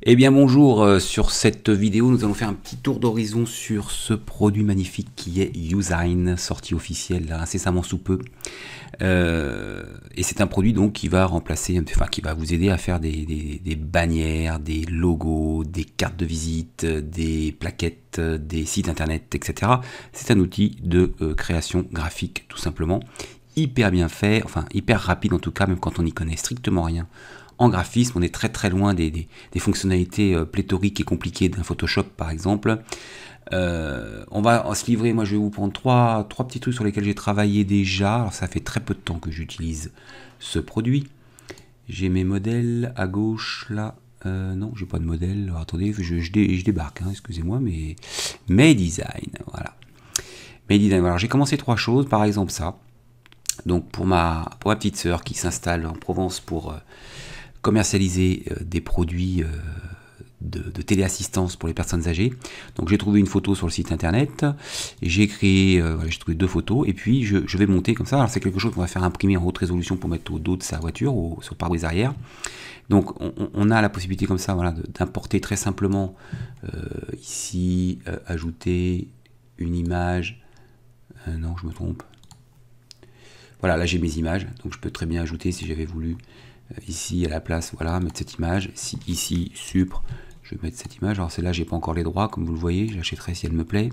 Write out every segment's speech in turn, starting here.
Eh bien bonjour, sur cette vidéo nous allons faire un petit tour d'horizon sur ce produit magnifique qui est Usign, sortie officielle là, incessamment sous peu. Et c'est un produit donc qui va remplacer, enfin qui va vous aider à faire des bannières, des logos, des cartes de visite, des plaquettes, des sites internet, etc. C'est un outil de création graphique tout simplement, hyper bien fait, enfin hyper rapide en tout cas, même quand on n'y connaît strictement rien. En graphisme, on est très loin des fonctionnalités pléthoriques et compliquées d'un Photoshop par exemple. On va se livrer, moi je vais vous prendre trois petits trucs sur lesquels j'ai travaillé déjà. Alors ça fait très peu de temps que j'utilise ce produit. J'ai mes modèles à gauche là. Non, j'ai pas de modèle. Alors, attendez, je débarque, hein, excusez-moi, mais May Design, voilà. May Design, alors j'ai commencé trois choses, par exemple ça. Donc pour ma petite sœur qui s'installe en Provence pour commercialiser des produits de téléassistance pour les personnes âgées. Donc j'ai trouvé une photo sur le site internet, j'ai créé, voilà, j'ai trouvé deux photos, et puis je vais monter comme ça. Alors c'est quelque chose qu'on va faire imprimer en haute résolution pour mettre au dos de sa voiture, ou sur le pare-brise arrière. Donc on a la possibilité comme ça, voilà, d'importer très simplement ici, ajouter une image. Non, je me trompe. Voilà, là j'ai mes images, donc je peux très bien ajouter si j'avais voulu ici à la place, voilà, mettre cette image. Si ici supre, je vais mettre cette image. Alors celle-là, j'ai pas encore les droits, comme vous le voyez, je l'achèterai si elle me plaît.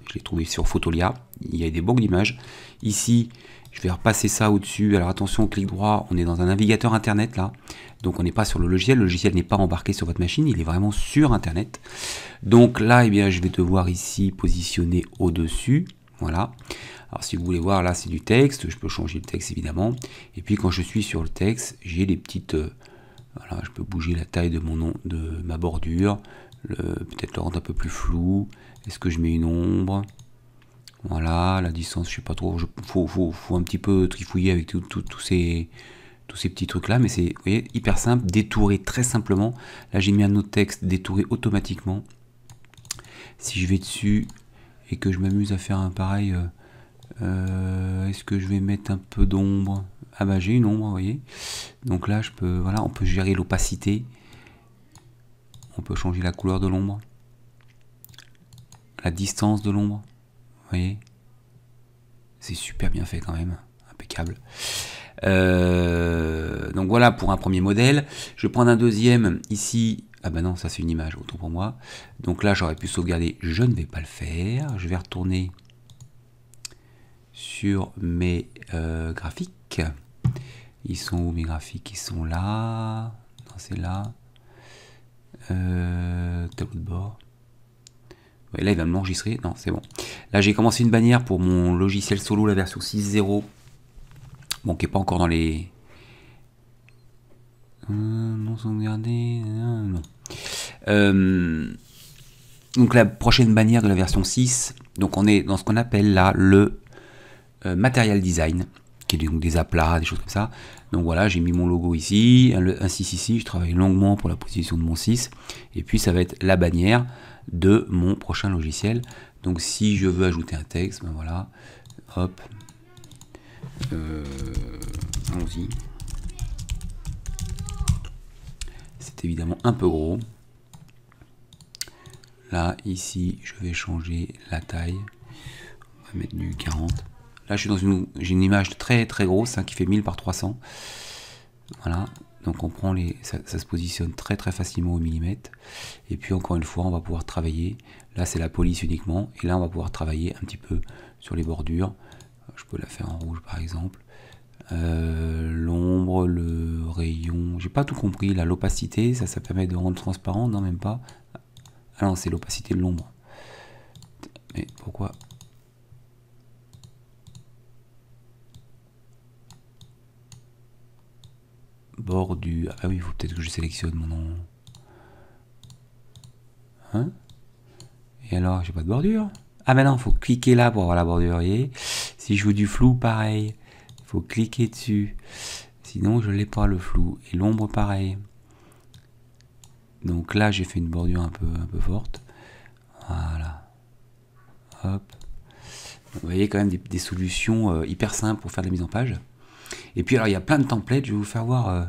Je l'ai trouvé sur Photolia, il y a des banques d'images. Ici, je vais repasser ça au-dessus. Alors attention, clic droit, on est dans un navigateur internet là, donc on n'est pas sur le logiciel n'est pas embarqué sur votre machine, il est vraiment sur internet. Donc là, eh bien, je vais devoir ici positionner au-dessus, voilà. Alors si vous voulez voir, là c'est du texte, je peux changer le texte évidemment. Et puis quand je suis sur le texte, j'ai les petites... voilà, je peux bouger la taille de mon nom, de ma bordure, peut-être le rendre un peu plus flou. Est-ce que je mets une ombre? Voilà, la distance, je sais pas trop, faut un petit peu trifouiller avec tous ces petits trucs là, mais c'est, vous voyez, hyper simple, détourer très simplement. Là j'ai mis un autre texte, détourer automatiquement. Si je vais dessus et que je m'amuse à faire un pareil... est-ce que je vais mettre un peu d'ombre? Ah bah j'ai une ombre, vous voyez. Donc là je peux, voilà, on peut gérer l'opacité. On peut changer la couleur de l'ombre. La distance de l'ombre. Vous voyez. C'est super bien fait quand même. Impeccable. Donc voilà pour un premier modèle. Je vais prendre un deuxième ici. Ah bah non, ça c'est une image, autant pour moi. Donc là j'aurais pu sauvegarder. Je ne vais pas le faire. Je vais retourner sur mes graphiques. Ils sont où mes graphiques? Ils sont là. Non, c'est là. Tableau de bord. Ouais, là, il va me l'enregistrer. Non, c'est bon. Là, j'ai commencé une bannière pour mon logiciel solo, la version 6.0. Bon, qui n'est pas encore dans les... non sauvegardé. Non. Donc, la prochaine bannière de la version 6. Donc, on est dans ce qu'on appelle là le Material Design, qui est donc des aplats, des choses comme ça. Donc voilà, j'ai mis mon logo ici, un 6 ici, je travaille longuement pour la position de mon 6, et puis ça va être la bannière de mon prochain logiciel. Donc si je veux ajouter un texte, ben voilà, hop, allons-y. C'est évidemment un peu gros. Là, ici, je vais changer la taille, on va mettre du 40. Là, je suis dans j'ai une image très grosse, hein, qui fait 1000 par 300. Voilà, donc on prend ça se positionne très facilement au millimètre. Et puis encore une fois, on va pouvoir travailler. Là, c'est la police uniquement. Et là, on va pouvoir travailler un petit peu sur les bordures. Je peux la faire en rouge, par exemple. L'ombre, le rayon. J'ai pas tout compris. Là, l'opacité, ça permet de rendre transparent. Non, même pas. Ah non, c'est l'opacité de l'ombre. Mais pourquoi ? Bordure. Ah oui, il faut peut-être que je sélectionne mon nom. Hein? Et alors, j'ai pas de bordure? Ah ben non, il faut cliquer là pour avoir la bordure, vous voyez. Si je veux du flou, pareil. Il faut cliquer dessus. Sinon, je l'ai pas, le flou. Et l'ombre, pareil. Donc là, j'ai fait une bordure un peu forte. Voilà. Hop. Donc, vous voyez quand même des solutions hyper simples pour faire de la mise en page. Et puis alors il y a plein de templates, je vais vous faire voir.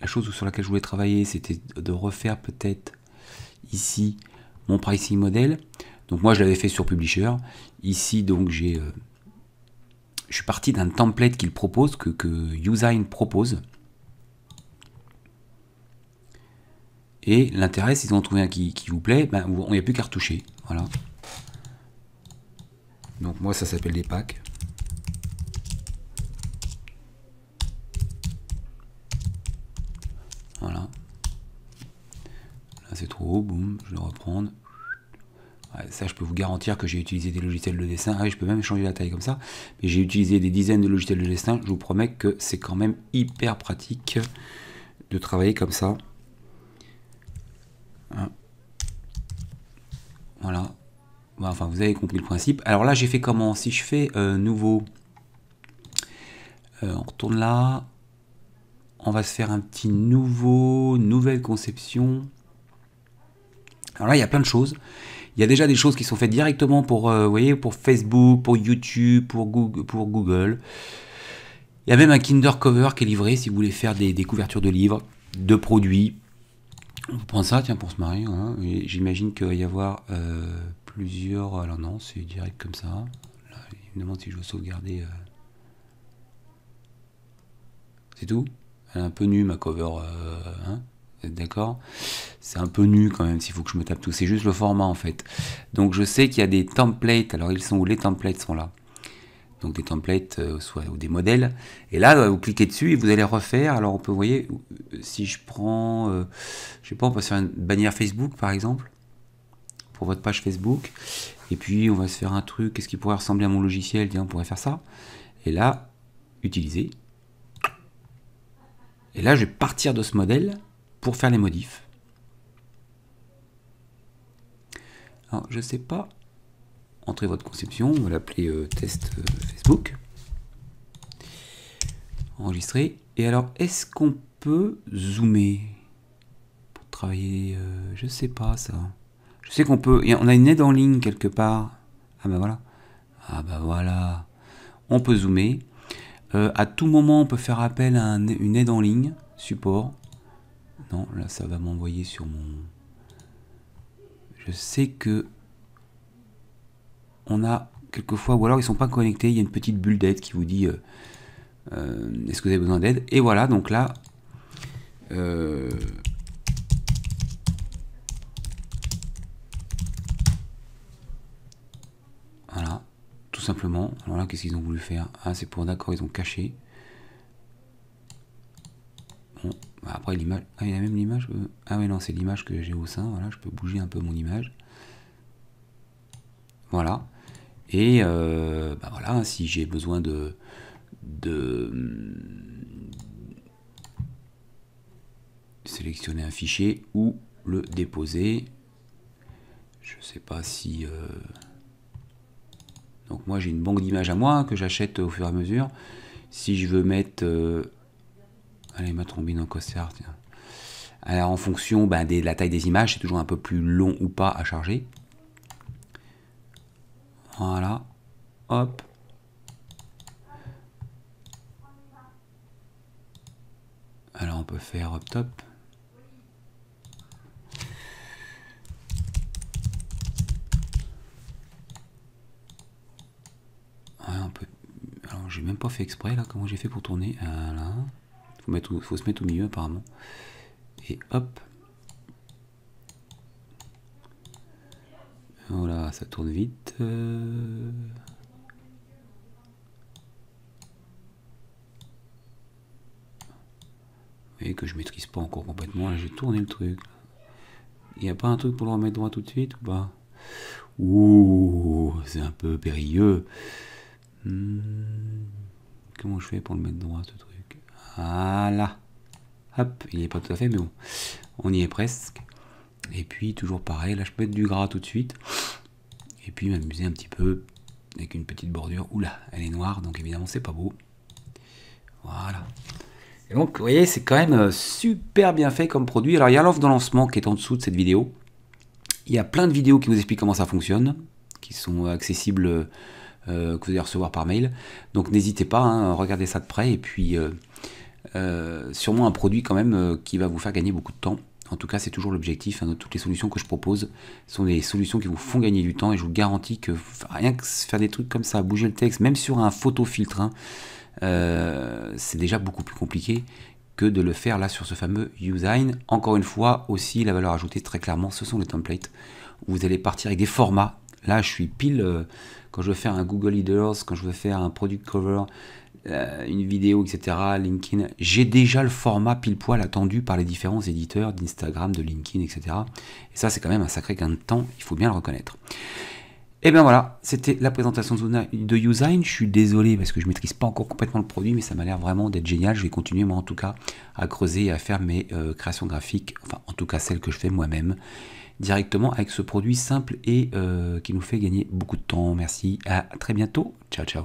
Là chose sur laquelle je voulais travailler, c'était de refaire peut-être ici mon pricing model. Donc moi je l'avais fait sur Publisher. Ici donc je suis parti d'un template qu'il propose, que Usign propose. Et l'intérêt, s'ils ont trouvé un qui vous plaît, ben, on n'y a plus qu'à retoucher. Voilà. Donc moi ça s'appelle des packs. Voilà. Là c'est trop haut, boum, je vais le reprendre. Ouais, ça je peux vous garantir que j'ai utilisé des logiciels de dessin. Ah oui, je peux même changer la taille comme ça. Mais j'ai utilisé des dizaines de logiciels de dessin. Je vous promets que c'est quand même hyper pratique de travailler comme ça. Voilà. Enfin, vous avez compris le principe. Alors là, j'ai fait comment? Si je fais nouveau, on retourne là. On va se faire un petit nouvelle conception. Alors là, il y a plein de choses. Il y a déjà des choses qui sont faites directement pour, vous voyez, pour Facebook, pour YouTube, pour Google. Il y a même un Kinder Cover qui est livré si vous voulez faire des couvertures de livres, de produits. On peut prendre ça, tiens, pour se marier. Hein. J'imagine qu'il va y avoir plusieurs... Alors non, c'est direct comme ça. Là, il me demande si je veux sauvegarder. C'est tout. Elle est un peu nue, ma cover. Hein, vous êtes d'accord? C'est un peu nu quand même, s'il faut que je me tape tout. C'est juste le format, en fait. Donc, je sais qu'il y a des templates. Alors, ils sont où? Les templates sont là. Donc des templates ou des modèles, et là vous cliquez dessus et vous allez refaire. Alors on peut, vous voyez, si je prends je sais pas, on peut se faire une bannière Facebook par exemple pour votre page Facebook, et puis on va se faire un truc, qu'est-ce qui pourrait ressembler à mon logiciel? Tiens, on pourrait faire ça, et là utiliser, et là je vais partir de ce modèle pour faire les modifs. Alors je sais pas, entrez votre conception, on va l'appeler test Facebook. Enregistrer. Et alors, est-ce qu'on peut zoomer pour travailler? Je sais pas ça. Je sais qu'on peut. On a une aide en ligne quelque part. Ah bah voilà. Ah bah voilà. On peut zoomer. À tout moment, on peut faire appel à une aide en ligne. Support. Non, là, ça va m'envoyer sur mon... Je sais que... On a quelquefois, ou alors ils sont pas connectés, il y a une petite bulle d'aide qui vous dit est-ce que vous avez besoin d'aide? Et voilà, donc là voilà, tout simplement. Alors là, qu'est-ce qu'ils ont voulu faire? Ah, c'est pour, d'accord, ils ont caché. Bon, après l'image, ah, il y a même l'image. Ah oui, non, c'est l'image que j'ai au sein. Voilà, je peux bouger un peu mon image. Voilà. Et bah voilà, si j'ai besoin de sélectionner un fichier ou le déposer, je sais pas si donc moi j'ai une banque d'images à moi que j'achète au fur et à mesure. Si je veux mettre allez, ma trombine en costard, tiens. Alors en fonction de la taille des images, c'est toujours un peu plus long ou pas à charger. Voilà, hop. Alors on peut faire hop top. Ouais, on peut... Alors j'ai même pas fait exprès là, comment j'ai fait pour tourner. Voilà. Faut se mettre au milieu apparemment. Et hop. Voilà, ça tourne vite. Vous voyez que je maîtrise pas encore complètement. Là, j'ai tourné le truc. Il n'y a pas un truc pour le remettre droit tout de suite ou pas? Ouh, c'est un peu périlleux. Comment je fais pour le mettre droit ce truc? Voilà. Hop, il n'est pas tout à fait, mais bon. On y est presque. Et puis toujours pareil, là je peux mettre du gras tout de suite. Et puis m'amuser un petit peu avec une petite bordure. Oula, elle est noire, donc évidemment c'est pas beau. Voilà. Et donc vous voyez, c'est quand même super bien fait comme produit. Alors il y a l'offre de lancement qui est en dessous de cette vidéo. Il y a plein de vidéos qui vous expliquent comment ça fonctionne, qui sont accessibles, que vous allez recevoir par mail. Donc n'hésitez pas, hein, regardez ça de près. Et puis sûrement un produit quand même qui va vous faire gagner beaucoup de temps. En tout cas, c'est toujours l'objectif. Hein. Toutes les solutions que je propose sont des solutions qui vous font gagner du temps et je vous garantis que rien que faire des trucs comme ça, bouger le texte, même sur un photo filtre, hein, c'est déjà beaucoup plus compliqué que de le faire là sur ce fameux Usign. Encore une fois, aussi la valeur ajoutée très clairement, ce sont les templates. Vous allez partir avec des formats. Là, je suis pile quand je veux faire un Google Leaders, quand je veux faire un product cover, une vidéo, etc., LinkedIn, j'ai déjà le format pile poil attendu par les différents éditeurs d'Instagram, de LinkedIn, etc. Et ça, c'est quand même un sacré gain de temps, il faut bien le reconnaître. Et bien voilà, c'était la présentation de Usign. Je suis désolé parce que je ne maîtrise pas encore complètement le produit, mais ça m'a l'air vraiment d'être génial. Je vais continuer, moi en tout cas, à creuser et à faire mes créations graphiques, enfin en tout cas celles que je fais moi-même, directement avec ce produit simple et qui nous fait gagner beaucoup de temps. Merci, à très bientôt, ciao ciao.